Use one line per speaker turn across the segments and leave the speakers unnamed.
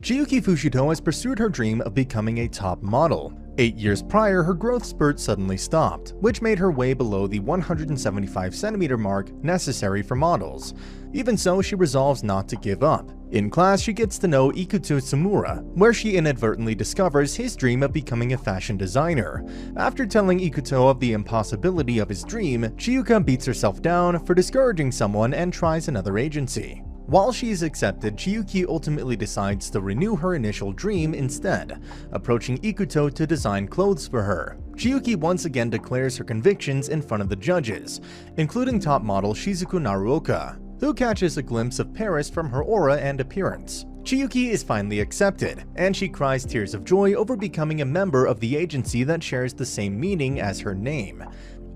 Chiyuki Fujito has pursued her dream of becoming a top model. 8 years prior, her growth spurt suddenly stopped, which made her way below the 175cm mark necessary for models. Even so, she resolves not to give up. In class, she gets to know Ikuto Tsumura, where she inadvertently discovers his dream of becoming a fashion designer. After telling Ikuto of the impossibility of his dream, Chiyuka beats herself down for discouraging someone and tries another agency. While she is accepted, Chiyuki ultimately decides to renew her initial dream instead, approaching Ikuto to design clothes for her. Chiyuki once again declares her convictions in front of the judges, including top model Shizuku Naruoka, who catches a glimpse of Paris from her aura and appearance. Chiyuki is finally accepted, and she cries tears of joy over becoming a member of the agency that shares the same meaning as her name.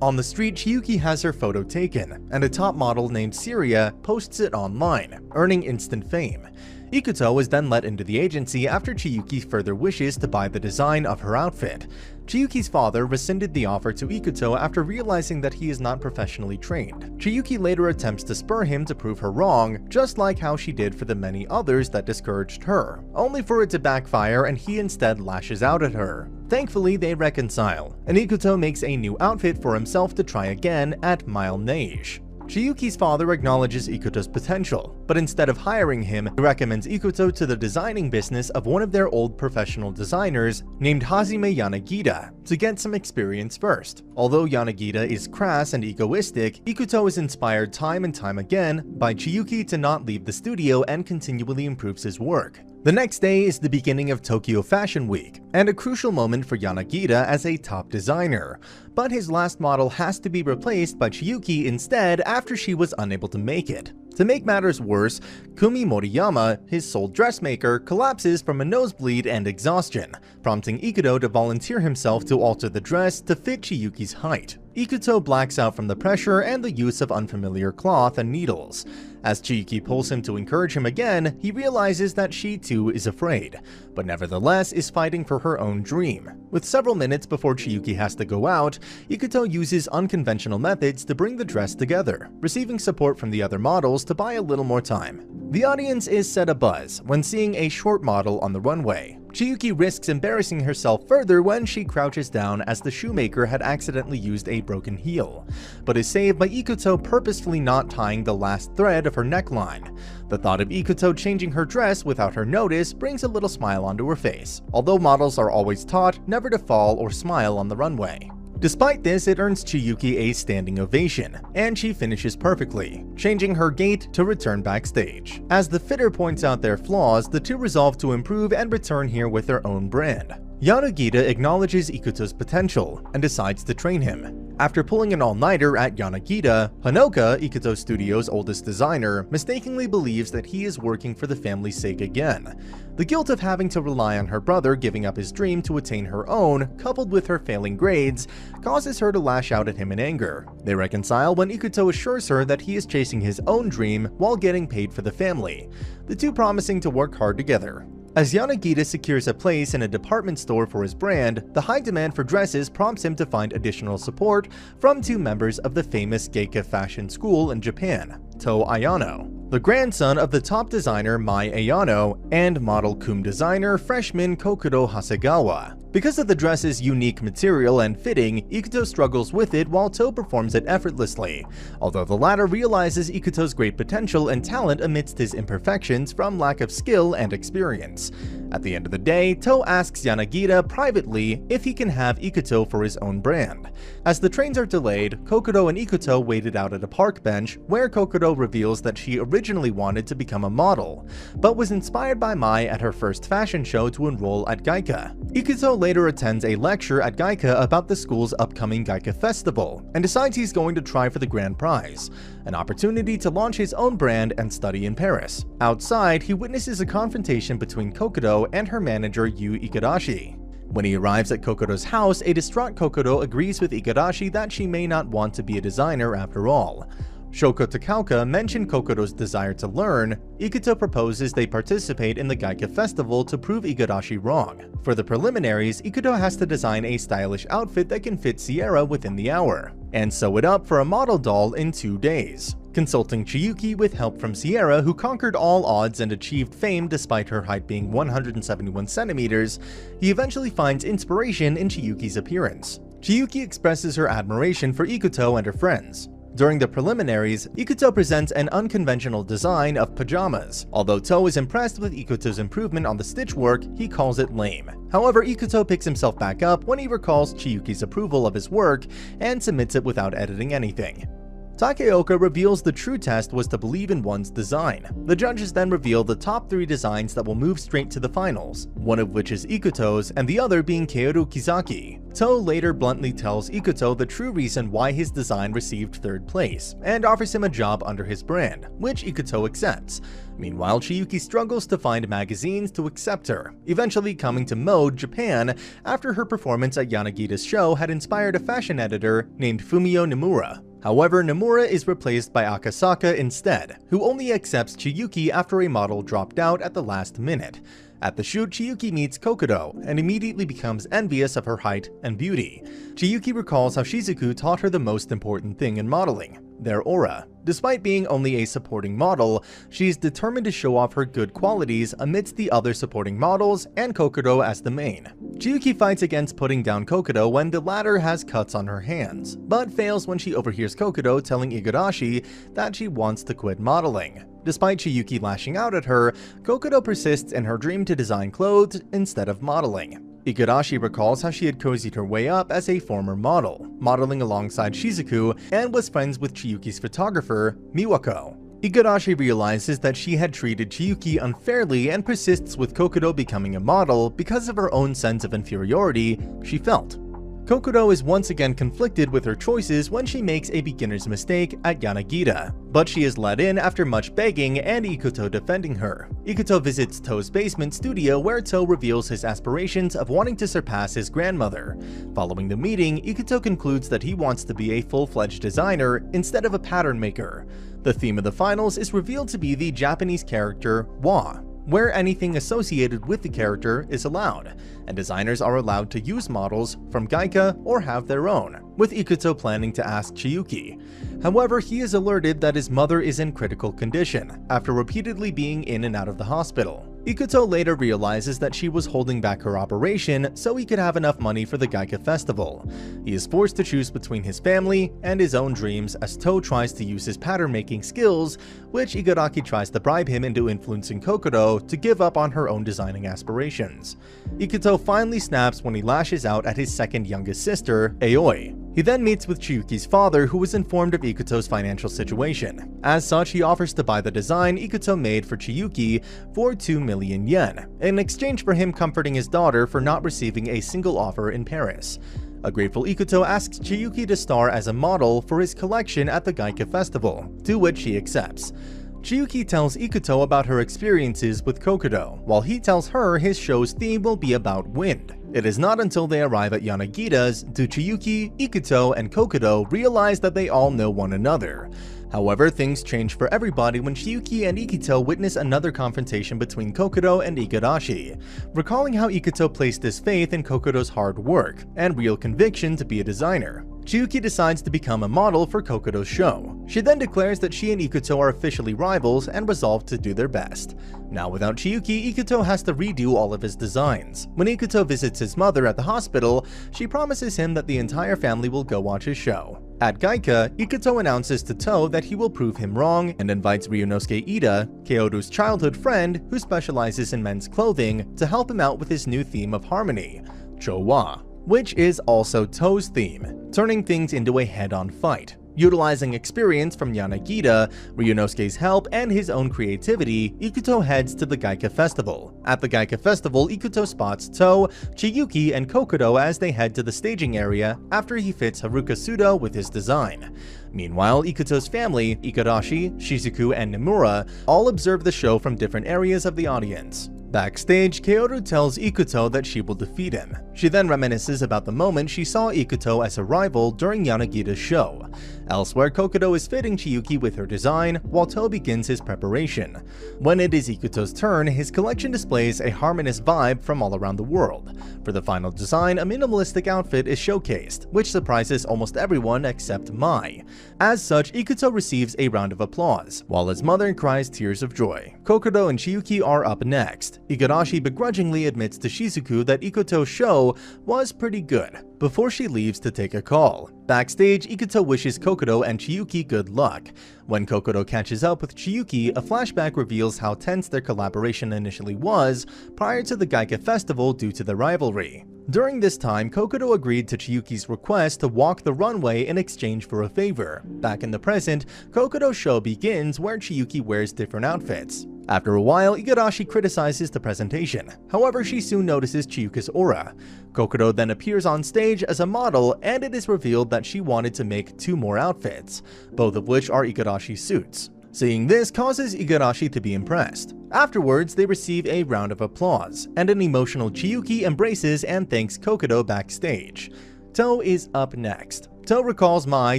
On the street, Chiyuki has her photo taken, and a top model named Syria posts it online, earning instant fame. Ikuto is then let into the agency after Chiyuki further wishes to buy the design of her outfit. Chiyuki's father rescinded the offer to Ikuto after realizing that he is not professionally trained. Chiyuki later attempts to spur him to prove her wrong, just like how she did for the many others that discouraged her, only for it to backfire and he instead lashes out at her. Thankfully, they reconcile, and Ikuto makes a new outfit for himself to try again at Mile Neige. Chiyuki's father acknowledges Ikuto's potential, but instead of hiring him, he recommends Ikuto to the designing business of one of their old professional designers named Hajime Yanagida to get some experience first. Although Yanagida is crass and egoistic, Ikuto is inspired time and time again by Chiyuki to not leave the studio and continually improves his work. The next day is the beginning of Tokyo Fashion Week, and a crucial moment for Yanagida as a top designer. But his last model has to be replaced by Chiyuki instead after she was unable to make it. To make matters worse, Kumi Moriyama, his sole dressmaker, collapses from a nosebleed and exhaustion, prompting Ikuto to volunteer himself to alter the dress to fit Chiyuki's height. Ikuto blacks out from the pressure and the use of unfamiliar cloth and needles. As Chiyuki pulls him to encourage him again, he realizes that she too is afraid, but nevertheless is fighting for her own dream. With several minutes before Chiyuki has to go out, Ikuto uses unconventional methods to bring the dress together, receiving support from the other models to buy a little more time. The audience is set abuzz when seeing a short model on the runway. Chiyuki risks embarrassing herself further when she crouches down as the shoemaker had accidentally used a broken heel, but is saved by Ikuto purposefully not tying the last thread of her neckline. The thought of Ikuto changing her dress without her notice brings a little smile onto her face, although models are always taught never to fall or smile on the runway. Despite this, it earns Chiyuki a standing ovation, and she finishes perfectly, changing her gait to return backstage. As the fitter points out their flaws, the two resolve to improve and return here with their own brand. Yanagida acknowledges Ikuto's potential and decides to train him. After pulling an all-nighter at Yanagida, Hanoka, Ikuto Studio's oldest designer, mistakenly believes that he is working for the family's sake again. The guilt of having to rely on her brother giving up his dream to attain her own, coupled with her failing grades, causes her to lash out at him in anger. They reconcile when Ikuto assures her that he is chasing his own dream while getting paid for the family, the two promising to work hard together. As Yanagida secures a place in a department store for his brand, the high demand for dresses prompts him to find additional support from two members of the famous geisha fashion school in Japan, To Ayano, the grandson of the top designer Mai Ayano and model cum designer freshman Kokuro Hasegawa. Because of the dress's unique material and fitting, Ikuto struggles with it while To performs it effortlessly, although the latter realizes Ikuto's great potential and talent amidst his imperfections from lack of skill and experience. At the end of the day, To asks Yanagida privately if he can have Ikuto for his own brand. As the trains are delayed, Kokuro and Ikuto waited out at a park bench, where Kokuro reveals that she originally wanted to become a model, but was inspired by Mai at her first fashion show to enroll at geisha. Ikuto later attends a lecture at geisha about the school's upcoming geisha festival, and decides he's going to try for the grand prize, an opportunity to launch his own brand and study in Paris. Outside, he witnesses a confrontation between Kokuro and her manager Yu Ikarashi. When he arrives at Kokuro's house, a distraught Kokuro agrees with Ikarashi that she may not want to be a designer after all. Shoko Takauka mentioned Kokodo's desire to learn, Ikuto proposes they participate in the Gaika festival to prove Igarashi wrong. For the preliminaries, Ikuto has to design a stylish outfit that can fit Sierra within the hour, and sew it up for a model doll in 2 days. Consulting Chiyuki with help from Sierra, who conquered all odds and achieved fame despite her height being 171 centimeters, he eventually finds inspiration in Chiyuki's appearance. Chiyuki expresses her admiration for Ikuto and her friends. During the preliminaries, Ikuto presents an unconventional design of pajamas. Although To is impressed with Ikuto's improvement on the stitch work, he calls it lame. However, Ikuto picks himself back up when he recalls Chiyuki's approval of his work and submits it without editing anything. Takeoka reveals the true test was to believe in one's design. The judges then reveal the top 3 designs that will move straight to the finals, one of which is Ikuto's and the other being Kaoru Kizaki. To later bluntly tells Ikuto the true reason why his design received 3rd place, and offers him a job under his brand, which Ikuto accepts. Meanwhile, Chiyuki struggles to find magazines to accept her, eventually coming to Mode, Japan, after her performance at Yanagita's show had inspired a fashion editor named Fumio Nomura. However, Nomura is replaced by Akasaka instead, who only accepts Chiyuki after a model dropped out at the last minute. At the shoot, Chiyuki meets Kokodo and immediately becomes envious of her height and beauty. Chiyuki recalls how Shizuku taught her the most important thing in modeling, their aura. Despite being only a supporting model, she is determined to show off her good qualities amidst the other supporting models and Kokodo as the main. Chiyuki fights against putting down Kokodo when the latter has cuts on her hands, but fails when she overhears Kokodo telling Igarashi that she wants to quit modeling. Despite Chiyuki lashing out at her, Kokodo persists in her dream to design clothes instead of modeling. Igarashi recalls how she had cozied her way up as a former model, modeling alongside Shizuku, and was friends with Chiyuki's photographer, Miwako. Igarashi realizes that she had treated Chiyuki unfairly and persists with Kokodo becoming a model because of her own sense of inferiority she felt. Kokodo is once again conflicted with her choices when she makes a beginner's mistake at Yanagita, but she is let in after much begging and Ikuto defending her. Ikuto visits To's basement studio where To reveals his aspirations of wanting to surpass his grandmother. Following the meeting, Ikuto concludes that he wants to be a full-fledged designer instead of a pattern maker. The theme of the finals is revealed to be the Japanese character Wa, where anything associated with the character is allowed, and designers are allowed to use models from Gaika or have their own, with Ikuto planning to ask Chiyuki. However, he is alerted that his mother is in critical condition after repeatedly being in and out of the hospital. Ikuto later realizes that she was holding back her operation so he could have enough money for the Gaika festival. He is forced to choose between his family and his own dreams as To tries to use his pattern-making skills, which Igarashi tries to bribe him into influencing Kokodo to give up on her own designing aspirations. Ikuto finally snaps when he lashes out at his second youngest sister, Aoi. He then meets with Chiyuki's father, who is informed of Ikuto's financial situation. As such, he offers to buy the design Ikuto made for Chiyuki for 2 million yen, in exchange for him comforting his daughter for not receiving a single offer in Paris. A grateful Ikuto asks Chiyuki to star as a model for his collection at the Gaika festival, to which she accepts. Chiyuki tells Ikuto about her experiences with Kokodo, while he tells her his show's theme will be about wind. It is not until they arrive at Yanagita's do Chiyuki, Ikuto, and Kokodo realize that they all know one another. However, things change for everybody when Chiyuki and Ikuto witness another confrontation between Kokodo and Igarashi. Recalling how Ikuto placed his faith in Kokodo's hard work and real conviction to be a designer, Chiyuki decides to become a model for Kokodo's show. She then declares that she and Ikuto are officially rivals and resolve to do their best. Now without Chiyuki, Ikuto has to redo all of his designs. When Ikuto visits his mother at the hospital, she promises him that the entire family will go watch his show. At Gaika, Ikuto announces to To that he will prove him wrong and invites Ryunosuke Ida, Kaoru's childhood friend who specializes in men's clothing, to help him out with his new theme of harmony, Chowa, which is also To's theme, turning things into a head-on fight. Utilizing experience from Yanagita, Ryunosuke's help, and his own creativity, Ikuto heads to the Gaika festival. At the Gaika festival, Ikuto spots To, Chiyuki, and Kokodo as they head to the staging area after he fits Haruka Sudo with his design. Meanwhile, Ikuto's family, Igarashi, Shizuku, and Nomura, all observe the show from different areas of the audience. Backstage, Kaoru tells Ikuto that she will defeat him. She then reminisces about the moment she saw Ikuto as a rival during Yanagita's show. Elsewhere, Kokodo is fitting Chiyuki with her design, while To begins his preparation. When it is Ikuto's turn, his collection displays a harmonious vibe from all around the world. For the final design, a minimalistic outfit is showcased, which surprises almost everyone except Mai. As such, Ikuto receives a round of applause, while his mother cries tears of joy. Kokodo and Chiyuki are up next. Igarashi begrudgingly admits to Shizuku that Ikuto's show was pretty good, before she leaves to take a call. Backstage, Ikuto wishes Kokodo and Chiyuki good luck. When Kokodo catches up with Chiyuki, a flashback reveals how tense their collaboration initially was prior to the Gaika Festival due to the rivalry. During this time, Kokodo agreed to Chiyuki's request to walk the runway in exchange for a favor. Back in the present, Kokodo's show begins where Chiyuki wears different outfits. After a while, Igarashi criticizes the presentation. However, she soon notices Chiyuki's aura. Kokodo then appears on stage as a model, and it is revealed that she wanted to make 2 more outfits, both of which are Igarashi's suits. Seeing this causes Igarashi to be impressed. Afterwards, they receive a round of applause, and an emotional Chiyuki embraces and thanks Kokodo backstage. To is up next. To recalls Mai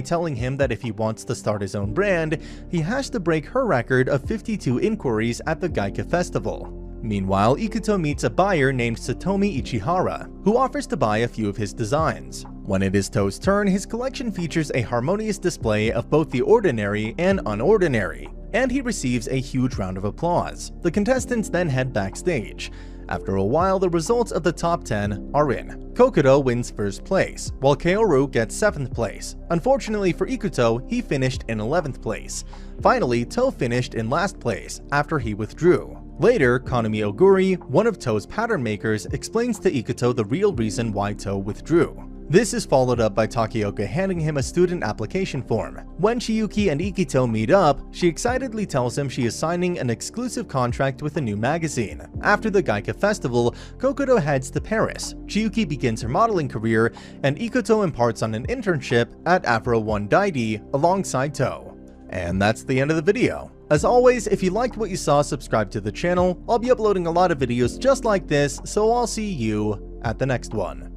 telling him that if he wants to start his own brand, he has to break her record of 52 inquiries at the Gaika Festival. Meanwhile, Ikuto meets a buyer named Satomi Ichihara, who offers to buy a few of his designs. When it is To's turn, his collection features a harmonious display of both the ordinary and unordinary, and he receives a huge round of applause. The contestants then head backstage. After a while, the results of the top 10 are in. Kokodo wins first place, while Kaoru gets 7th place. Unfortunately for Ikuto, he finished in 11th place. Finally, To finished in last place after he withdrew. Later, Kanami Oguri, one of To's pattern makers, explains to Ikuto the real reason why To withdrew. This is followed up by Takeoka handing him a student application form. When Chiyuki and Ikuto meet up, she excitedly tells him she is signing an exclusive contract with a new magazine. After the Gaika Festival, Kokodo heads to Paris. Chiyuki begins her modeling career, and Ikuto imparts on an internship at Afro One Daidi alongside To. And that's the end of the video. As always, if you liked what you saw, subscribe to the channel. I'll be uploading a lot of videos just like this, so I'll see you at the next one.